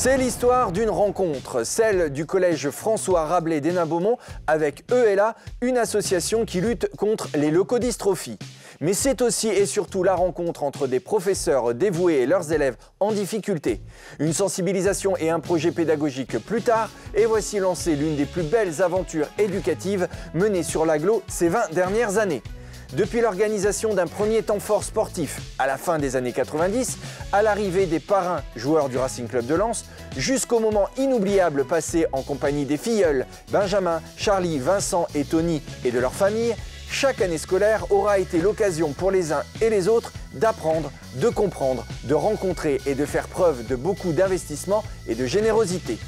C'est l'histoire d'une rencontre, celle du collège François Rabelais d'Hénin-Beaumont avec ELA, une association qui lutte contre les leucodystrophies. Mais c'est aussi et surtout la rencontre entre des professeurs dévoués et leurs élèves en difficulté. Une sensibilisation et un projet pédagogique plus tard, et voici lancée l'une des plus belles aventures éducatives menées sur l'agglo ces 20 dernières années. Depuis l'organisation d'un premier temps fort sportif à la fin des années 90, à l'arrivée des parrains joueurs du Racing Club de Lens, jusqu'au moment inoubliable passé en compagnie des filleuls Benjamin, Charlie, Vincent et Tony et de leurs familles, chaque année scolaire aura été l'occasion pour les uns et les autres d'apprendre, de comprendre, de rencontrer et de faire preuve de beaucoup d'investissement et de générosité.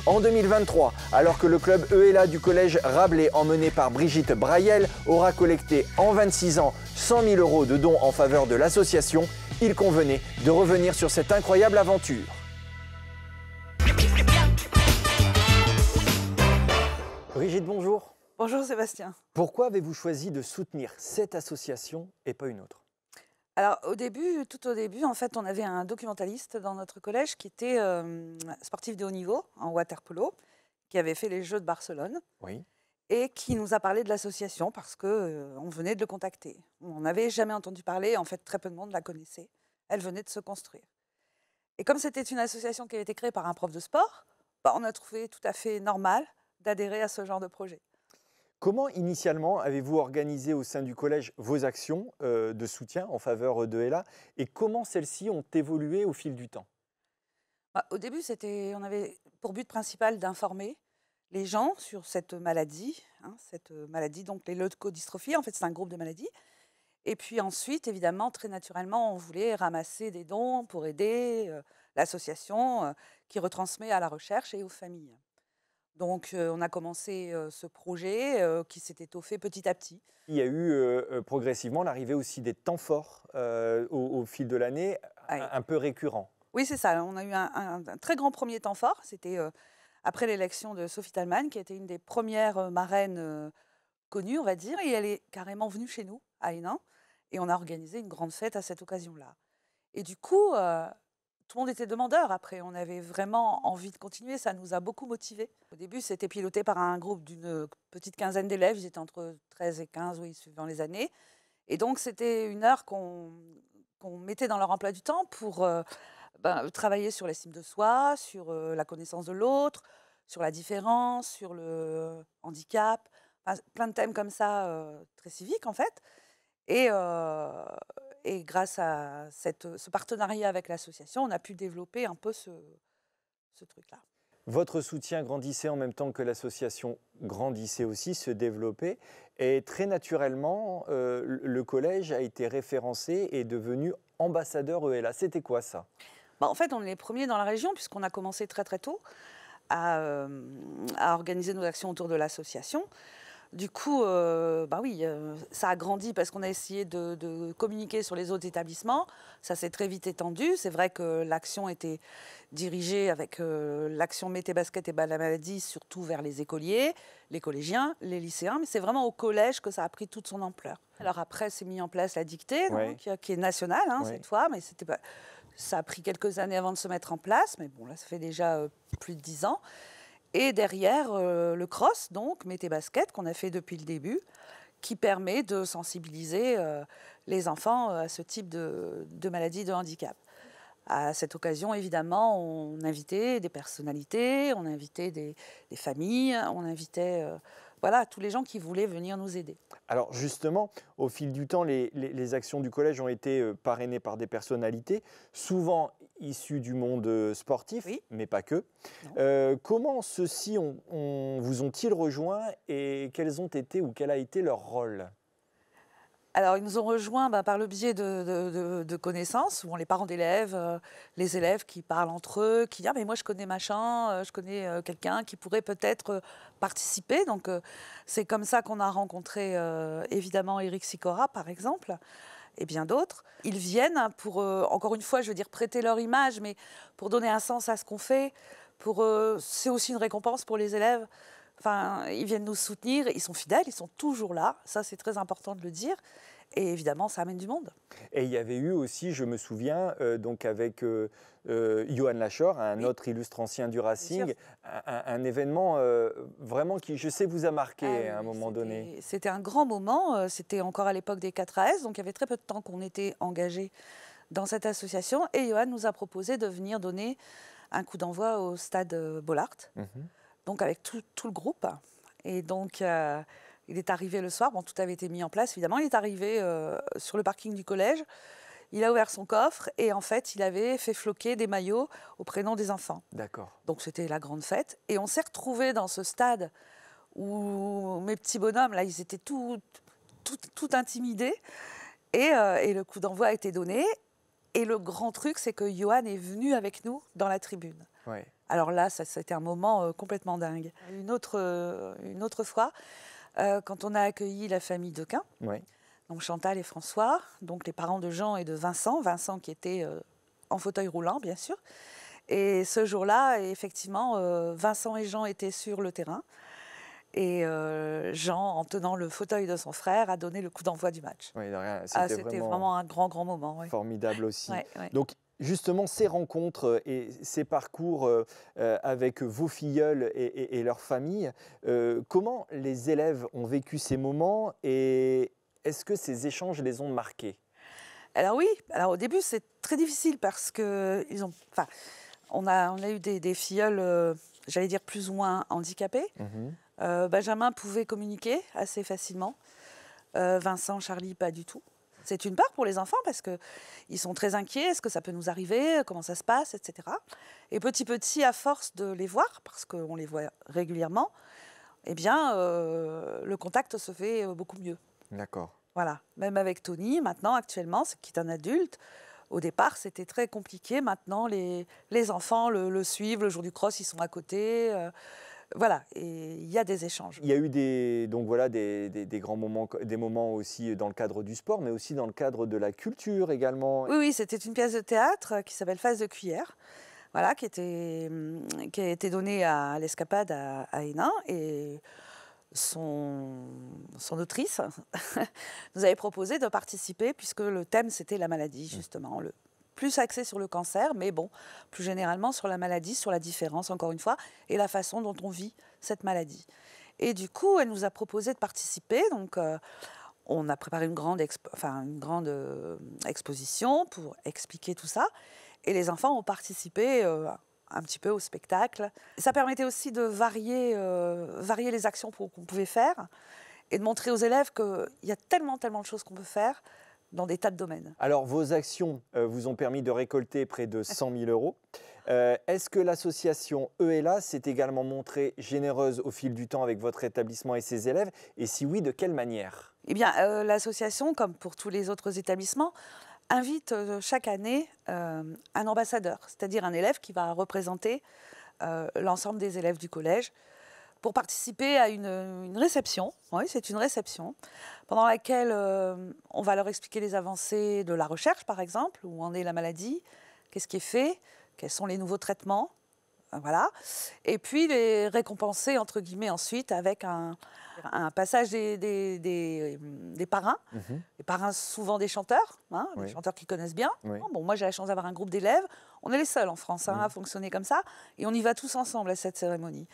En 2023, alors que le club ELA du collège Rabelais, emmené par Brigitte Braillel, aura collecté en 26 ans 100 000 € de dons en faveur de l'association, il convenait de revenir sur cette incroyable aventure. Brigitte, bonjour. Bonjour Sébastien. Pourquoi avez-vous choisi de soutenir cette association et pas une autre ? Alors tout au début, en fait, on avait un documentaliste dans notre collège qui était sportif de haut niveau en water-polo, qui avait fait les Jeux de Barcelone. Oui. Et qui nous a parlé de l'association parce qu'on venait de le contacter. On n'avait jamais entendu parler, en fait très peu de monde la connaissait. Elle venait de se construire. Et comme c'était une association qui avait été créée par un prof de sport, on a trouvé tout à fait normal d'adhérer à ce genre de projet. Comment initialement avez-vous organisé au sein du collège vos actions de soutien en faveur de ELA et comment celles-ci ont évolué au fil du temps ? Au début, on avait pour but principal d'informer les gens sur cette maladie, donc les leucodystrophies, en fait c'est un groupe de maladies. Et puis ensuite, évidemment, très naturellement, on voulait ramasser des dons pour aider l'association qui retransmet à la recherche et aux familles. Donc on a commencé ce projet qui s'est étoffé petit à petit. Il y a eu progressivement l'arrivée aussi des temps forts au fil de l'année, un peu récurrents. Oui, c'est ça. On a eu un très grand premier temps fort. C'était après l'élection de Sophie Thalmann, qui a été une des premières marraines connues, on va dire. Et elle est carrément venue chez nous, à Hénin. Et on a organisé une grande fête à cette occasion-là. Et du coup, tout le monde était demandeur. Après, on avait vraiment envie de continuer. Ça nous a beaucoup motivés. Au début, c'était piloté par un groupe d'une petite quinzaine d'élèves. Ils étaient entre 13 et 15, oui, suivant les années. Et donc, c'était une heure qu'on mettait dans leur emploi du temps pour travailler sur l'estime de soi, sur la connaissance de l'autre, sur la différence, sur le handicap, plein de thèmes comme ça, très civiques en fait. Et grâce à ce partenariat avec l'association, on a pu développer un peu ce truc-là. Votre soutien grandissait en même temps que l'association grandissait aussi, se développait. Et très naturellement, le collège a été référencé et devenu ambassadeur ELA. C'était quoi ça ? En fait, on est les premiers dans la région puisqu'on a commencé très très tôt à organiser nos actions autour de l'association. Du coup, ça a grandi parce qu'on a essayé de communiquer sur les autres établissements. Ça s'est très vite étendu. C'est vrai que l'action était dirigée avec l'action Mettez basket et bas de la maladie, surtout vers les écoliers, les collégiens, les lycéens. Mais c'est vraiment au collège que ça a pris toute son ampleur. Alors après, c'est mis en place la dictée, qui est nationale cette fois, mais c'était pas... Ça a pris quelques années avant de se mettre en place, mais bon, là, ça fait déjà plus de 10 ans. Et derrière, le cross, donc, Mettez basket, qu'on a fait depuis le début, qui permet de sensibiliser les enfants à ce type de maladie, de handicap. À cette occasion, évidemment, on invitait des personnalités, on invitait des familles, on invitait tous les gens qui voulaient venir nous aider. Alors justement, au fil du temps, les actions du collège ont été parrainées par des personnalités, souvent issues du monde sportif, oui, mais pas que. Comment ceux-ci vous ont-ils rejoints et quels ont été ou quel a été leur rôle ? Alors, ils nous ont rejoints par le biais de connaissances, souvent les parents d'élèves, les élèves qui parlent entre eux, qui disent « Ah, mais moi, je connais machin, je connais quelqu'un qui pourrait peut-être participer. » Donc, c'est comme ça qu'on a rencontré, évidemment, Éric Sicora, par exemple, et bien d'autres. Ils viennent pour, encore une fois, je veux dire, prêter leur image, mais pour donner un sens à ce qu'on fait. C'est aussi une récompense pour les élèves. Enfin, ils viennent nous soutenir, ils sont fidèles, ils sont toujours là, ça c'est très important de le dire. Et évidemment, ça amène du monde. Et il y avait eu aussi, je me souviens, donc avec Johan Lachor, un autre illustre ancien du Racing, un événement vraiment qui, je sais, vous a marqué à un moment donné. C'était un grand moment. C'était encore à l'époque des 4AS, donc il y avait très peu de temps qu'on était engagés dans cette association. Et Johan nous a proposé de venir donner un coup d'envoi au stade Bollaert, donc avec tout le groupe. Et donc, il est arrivé le soir, bon, tout avait été mis en place, évidemment. Il est arrivé sur le parking du collège, il a ouvert son coffre et en fait, il avait fait floquer des maillots au prénom des enfants. D'accord. Donc, c'était la grande fête. Et on s'est retrouvés dans ce stade où mes petits bonhommes, là, ils étaient tout intimidés. Et le coup d'envoi a été donné. Et le grand truc, c'est que Johan est venu avec nous dans la tribune. Ouais. Alors là, c'était un moment complètement dingue. Une autre fois, quand on a accueilli la famille Dequin, donc Chantal et François, donc les parents de Jean et de Vincent, Vincent qui était en fauteuil roulant, bien sûr. Et ce jour-là, effectivement, Vincent et Jean étaient sur le terrain. Et Jean, en tenant le fauteuil de son frère, a donné le coup d'envoi du match. Oui, c'était vraiment un grand moment. Ouais. Formidable aussi. Ouais. Donc, justement, ces rencontres et ces parcours avec vos filleuls et leurs familles, comment les élèves ont vécu ces moments et est-ce que ces échanges les ont marqués? Alors oui, au début c'est très difficile parce que on a eu des filleuls, j'allais dire plus ou moins handicapés. Benjamin pouvait communiquer assez facilement. Vincent, Charlie, pas du tout. C'est une part pour les enfants parce qu'ils sont très inquiets. Est-ce que ça peut nous arriver? Comment ça se passe, etc. Et petit, à force de les voir, parce qu'on les voit régulièrement, eh bien, le contact se fait beaucoup mieux. D'accord. Voilà. Même avec Tony, maintenant, actuellement, qui est un adulte, au départ, c'était très compliqué. Maintenant, les enfants le suivent. Le jour du cross, ils sont à côté. Voilà, et il y a des échanges. Il y a eu des grands moments, des moments aussi dans le cadre du sport, mais aussi dans le cadre de la culture également. Oui, c'était une pièce de théâtre qui s'appelle Face de cuillère, voilà, qui a été donnée à l'Escapade à Hénin, et son autrice nous avait proposé de participer, puisque le thème c'était la maladie, justement, plus axé sur le cancer, mais bon, plus généralement sur la maladie, sur la différence, encore une fois, et la façon dont on vit cette maladie. Et du coup, elle nous a proposé de participer. Donc, on a préparé une grande exposition pour expliquer tout ça. Et les enfants ont participé un petit peu au spectacle. Ça permettait aussi de varier les actions qu'on pouvait faire et de montrer aux élèves qu'il y a tellement de choses qu'on peut faire dans des tas de domaines. Alors, vos actions vous ont permis de récolter près de 100 000 €. Est-ce que l'association ELA s'est également montrée généreuse au fil du temps avec votre établissement et ses élèves? Et si oui, de quelle manière? Eh bien, l'association, comme pour tous les autres établissements, invite chaque année un ambassadeur, c'est-à-dire un élève qui va représenter l'ensemble des élèves du collège, pour participer à une réception. Oui, c'est une réception pendant laquelle on va leur expliquer les avancées de la recherche, par exemple, où en est la maladie, qu'est-ce qui est fait, quels sont les nouveaux traitements, voilà. Et puis les récompenser, entre guillemets, ensuite avec un passage des parrains, les parrains souvent des chanteurs, des chanteurs qui connaissent bien. Bon, moi j'ai la chance d'avoir un groupe d'élèves, on est les seuls en France à fonctionner comme ça, et on y va tous ensemble à cette cérémonie.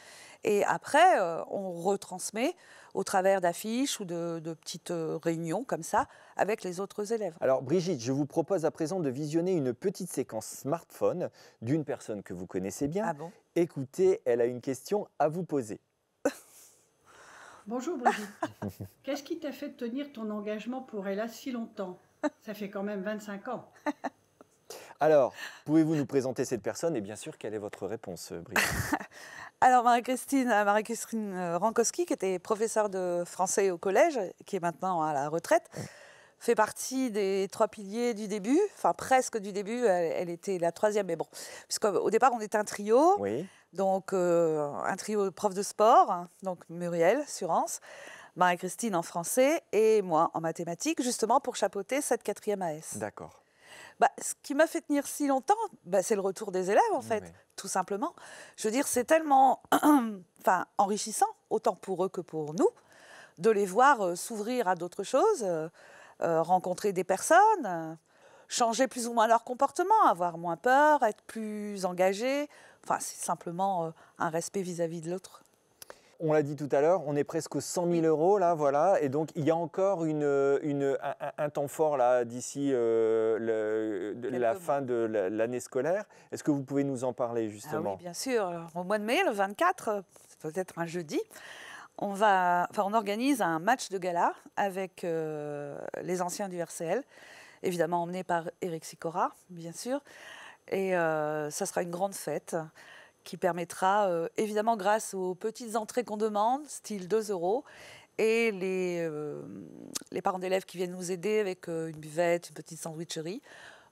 Et après, on retransmet au travers d'affiches ou de petites réunions comme ça avec les autres élèves. Alors Brigitte, je vous propose à présent de visionner une petite séquence smartphone d'une personne que vous connaissez bien. Ah bon ? Écoutez, elle a une question à vous poser. Bonjour Brigitte. Qu'est-ce qui t'a fait tenir ton engagement pour Ella si longtemps? Ça fait quand même 25 ans. Alors, pouvez-vous nous présenter cette personne et bien sûr, quelle est votre réponse, Brigitte? Alors Marie-Christine Rankowski, qui était professeure de français au collège, qui est maintenant à la retraite, fait partie des 3 piliers du début, enfin presque du début, elle était la 3e, mais bon, puisqu'au départ on était un trio, donc un trio de profs de sport, donc Muriel, Surance, Marie-Christine en français et moi en mathématiques, justement pour chapeauter cette 4e AS. D'accord. Ce qui m'a fait tenir si longtemps, c'est le retour des élèves, en fait, tout simplement. Je veux dire, c'est tellement enrichissant, autant pour eux que pour nous, de les voir s'ouvrir à d'autres choses, rencontrer des personnes, changer plus ou moins leur comportement, avoir moins peur, être plus engagé. Enfin, c'est simplement un respect vis-à-vis de l'autre. On l'a dit tout à l'heure, on est presque aux 100 000 euros là, voilà. Et donc il y a encore un temps fort là d'ici la fin de l'année scolaire. Est-ce que vous pouvez nous en parler justement? Ah oui, bien sûr. Alors, au mois de mai, le 24, c'est peut-être un jeudi, on organise un match de gala avec les anciens du RCL, évidemment emmené par Éric Sicora, bien sûr. Et ça sera une grande fête qui permettra, évidemment grâce aux petites entrées qu'on demande, style 2 €, et les parents d'élèves qui viennent nous aider avec une buvette, une petite sandwicherie,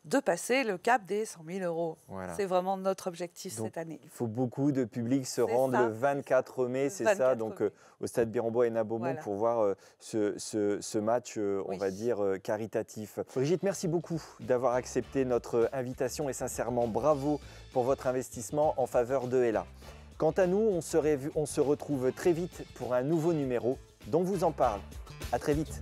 de passer le cap des 100 000 euros. Voilà. C'est vraiment notre objectif cette année. Il faut beaucoup de public se rendre le 24 mai, c'est ça, donc au stade Birambois et Hénin-Beaumont, voilà, pour voir ce match, on va dire, caritatif. Brigitte, merci beaucoup d'avoir accepté notre invitation et sincèrement bravo pour votre investissement en faveur de Ella. Quant à nous, on se retrouve très vite pour un nouveau numéro dont vous en parle. À très vite.